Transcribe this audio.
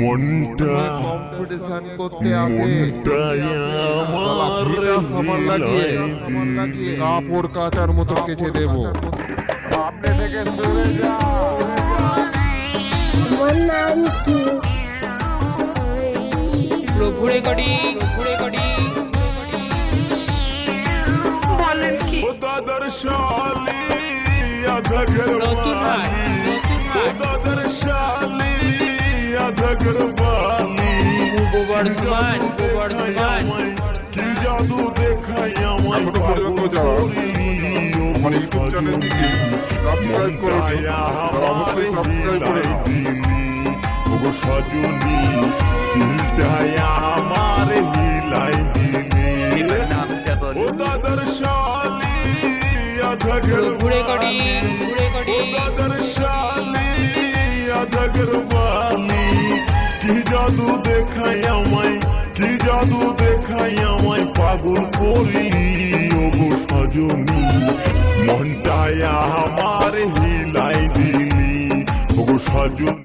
মনটা কম্পিটিশন করতে আসে আমার লাগিয়ে কাপড় কাচার মতো কেচে দেবো। সামনে থেকে সরে যা। তোমার নাম কি? প্রভু রেকর্ডিং বলেন কি? ও দাদার শালি আধা নতুন হাট ও দাদার শালি আধা ঘরবালি পূর্ব বর্ধমান কি জাদু দেখাই আমায় এখনো পর্যন্ত যারা আমার ইউটিউব চ্যানেলটিকে সাবস্ক্রাইব করেনি তারা অবশ্যই সাবস্ক্রাইব করে নাও। ওগো সজনী দিলটাই আমার হিলাই দিলে ও দাদার শালি আধা প্রভু রেকর্ডিং ও দাদার শালি আধা ঘরবালি কি জাদু দেখাই আমায় পাগল করলি ওগো সজনী মনটায় আমার হিলাই দিলি ওগো সজনী।